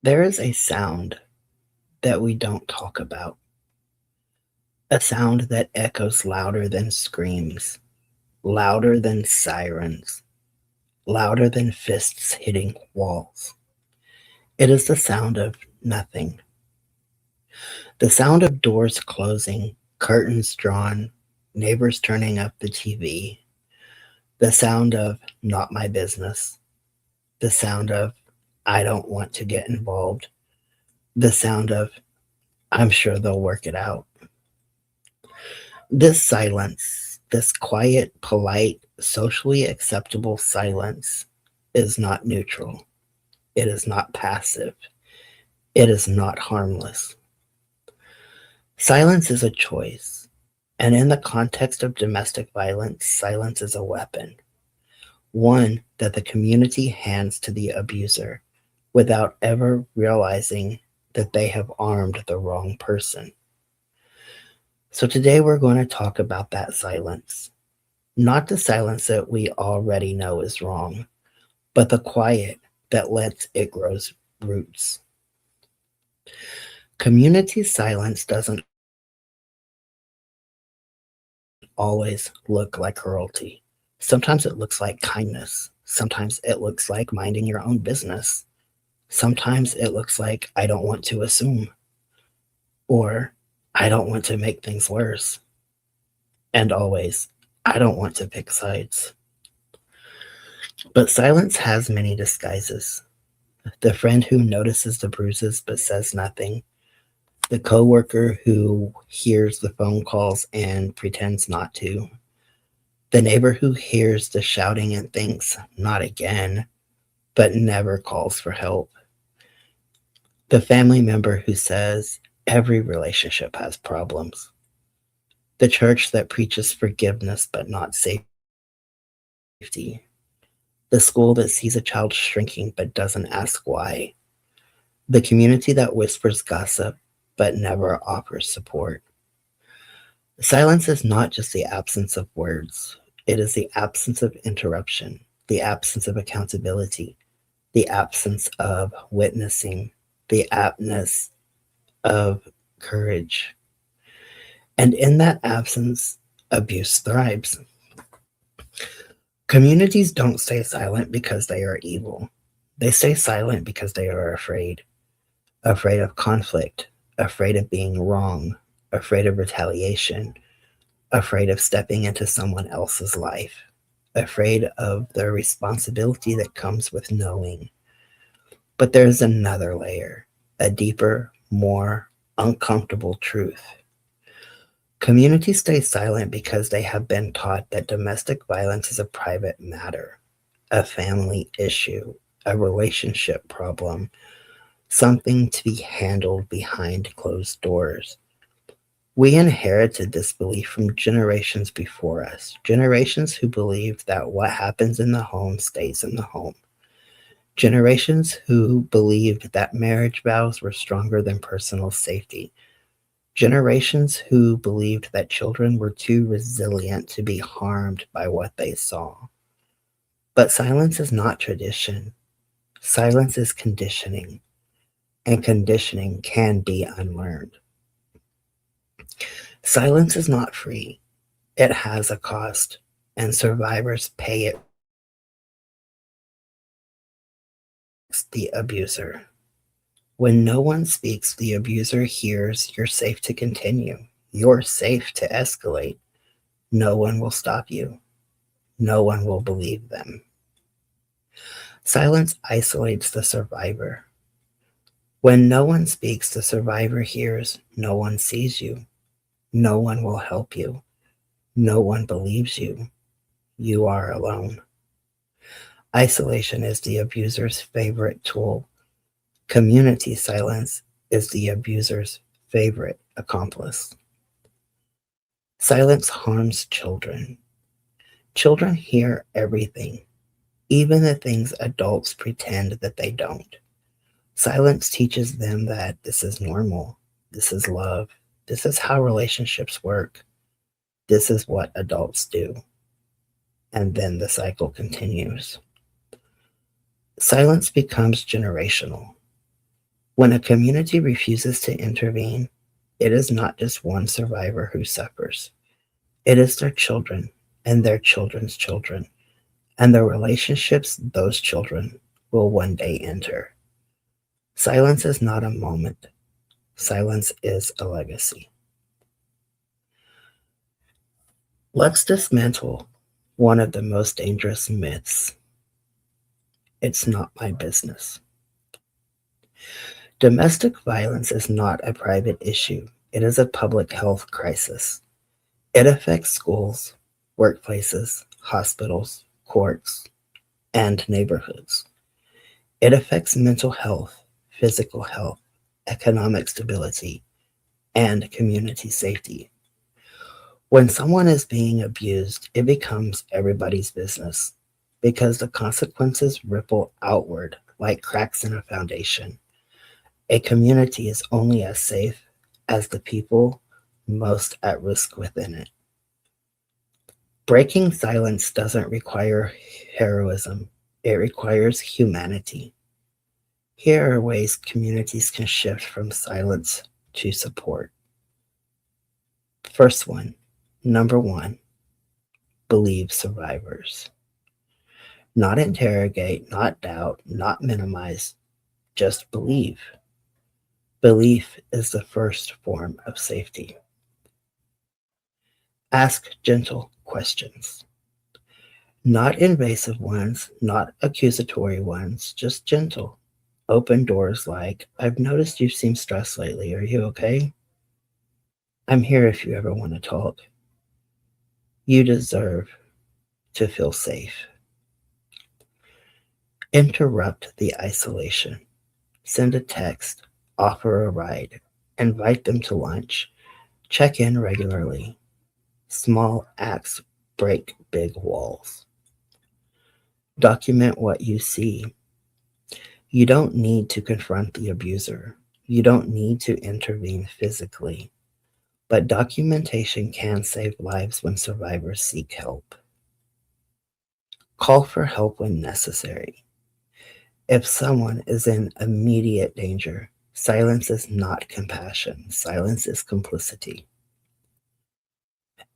There is a sound that we don't talk about, a sound that echoes louder than screams, louder than sirens, louder than fists hitting walls. It is the sound of nothing, the sound of doors closing, curtains drawn, neighbors turning up the TV, the sound of not my business, the sound of I don't want to get involved, the sound of I'm sure they'll work it out. This silence, this quiet, polite, socially acceptable silence, is not neutral. It is not passive. It is not harmless. Silence is a choice. And in the context of domestic violence, silence is a weapon, one that the community hands to the abuser without ever realizing that they have armed the wrong person. So today we're going to talk about that silence. Not the silence that we already know is wrong, but the quiet that lets it grow roots. Community silence doesn't always look like cruelty. Sometimes it looks like kindness. Sometimes it looks like minding your own business. Sometimes it looks like I don't want to assume, or I don't want to make things worse. And always, I don't want to pick sides. But silence has many disguises. The friend who notices the bruises but says nothing. The coworker who hears the phone calls and pretends not to. The neighbor who hears the shouting and thinks, not again, but never calls for help. The family member who says, every relationship has problems. The church that preaches forgiveness but not safety. The school that sees a child shrinking but doesn't ask why. The community that whispers gossip but never offers support. Silence is not just the absence of words, it is the absence of interruption, the absence of accountability, the absence of witnessing, the absence of courage. And in that absence, abuse thrives. Communities don't stay silent because they are evil. They stay silent because they are afraid. Afraid of conflict, afraid of being wrong, afraid of retaliation, afraid of stepping into someone else's life, afraid of the responsibility that comes with knowing. But there's another layer, a deeper, more uncomfortable truth. Communities stay silent because they have been taught that domestic violence is a private matter, a family issue, a relationship problem, something to be handled behind closed doors. We inherited this belief from generations before us, generations who believed that what happens in the home stays in the home, generations who believed that marriage vows were stronger than personal safety, generations who believed that children were too resilient to be harmed by what they saw. But silence is not tradition, silence is conditioning, and conditioning can be unlearned. Silence is not free. It has a cost, and survivors pay it. The abuser. When no one speaks, the abuser hears you're safe to continue. You're safe to escalate. No one will stop you. No one will believe them. Silence isolates the survivor. When no one speaks, the survivor hears no one sees you. No one will help you. No one believes you. You are alone. Isolation is the abuser's favorite tool. Community silence is the abuser's favorite accomplice. Silence harms children. Children hear everything, even the things adults pretend that they don't. Silence teaches them that this is normal, this is love, this is how relationships work, this is what adults do. And then the cycle continues. Silence becomes generational. When a community refuses to intervene, it is not just one survivor who suffers. It is their children and their children's children, and the relationships those children will one day enter. Silence is not a moment. Silence is a legacy. Let's dismantle one of the most dangerous myths. It's not my business. Domestic violence is not a private issue. It is a public health crisis. It affects schools, workplaces, hospitals, courts, and neighborhoods. It affects mental health, physical health, economic stability, and community safety. When someone is being abused, it becomes everybody's business because the consequences ripple outward like cracks in a foundation. A community is only as safe as the people most at risk within it. Breaking silence doesn't require heroism, it requires humanity. Here are ways communities can shift from silence to support. First one, number one, believe survivors. Not interrogate, not doubt, not minimize, just believe. Belief is the first form of safety. Ask gentle questions. Not invasive ones, not accusatory ones, just gentle. Open doors like, I've noticed you seem stressed lately. Are you okay? I'm here if you ever want to talk. You deserve to feel safe. Interrupt the isolation. Send a text, offer a ride, invite them to lunch, check in regularly. Small acts break big walls. Document what you see. You don't need to confront the abuser. You don't need to intervene physically. But documentation can save lives when survivors seek help. Call for help when necessary. If someone is in immediate danger, silence is not compassion. Silence is complicity.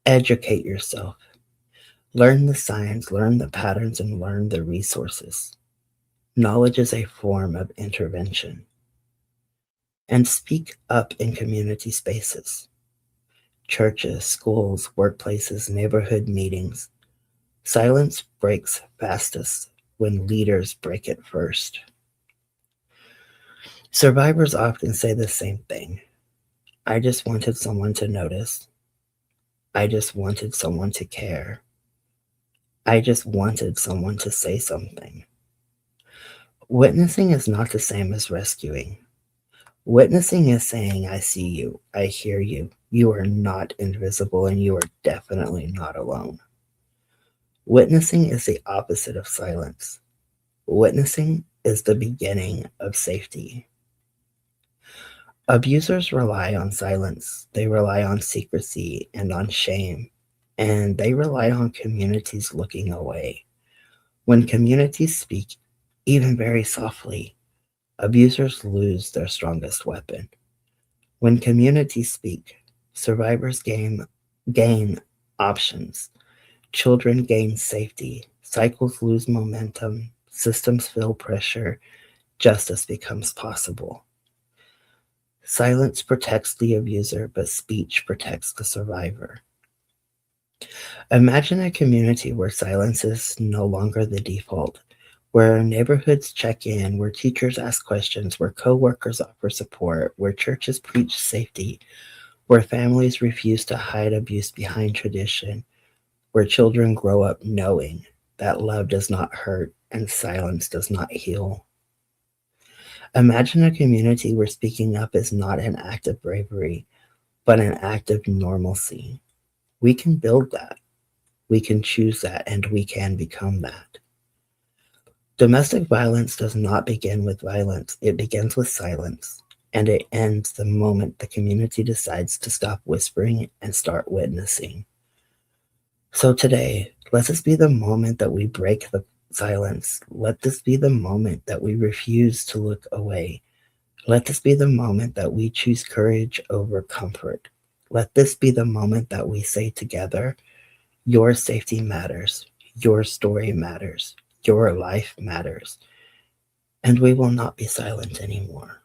Educate yourself. Learn the science, learn the patterns, and learn the resources. Knowledge is a form of intervention. And speak up in community spaces. Churches, schools, workplaces, neighborhood meetings. Silence breaks fastest when leaders break it first. Survivors often say the same thing. I just wanted someone to notice. I just wanted someone to care. I just wanted someone to say something. Witnessing is not the same as rescuing. Witnessing is saying, I see you, I hear you, you are not invisible, and you are definitely not alone. Witnessing is the opposite of silence. Witnessing is the beginning of safety. Abusers rely on silence, they rely on secrecy and on shame, and they rely on communities looking away. When communities speak, even very softly, abusers lose their strongest weapon. When communities speak, survivors gain options. Children gain safety. Cycles lose momentum. Systems feel pressure. Justice becomes possible. Silence protects the abuser, but speech protects the survivor. Imagine a community where silence is no longer the default, where neighborhoods check in, where teachers ask questions, where coworkers offer support, where churches preach safety, where families refuse to hide abuse behind tradition, where children grow up knowing that love does not hurt and silence does not heal. Imagine a community where speaking up is not an act of bravery, but an act of normalcy. We can build that. We can choose that, and we can become that. Domestic violence does not begin with violence, it begins with silence, and it ends the moment the community decides to stop whispering and start witnessing. So today, let this be the moment that we break the silence. Let this be the moment that we refuse to look away. Let this be the moment that we choose courage over comfort. Let this be the moment that we say together, your safety matters, your story matters, your life matters, and we will not be silent anymore.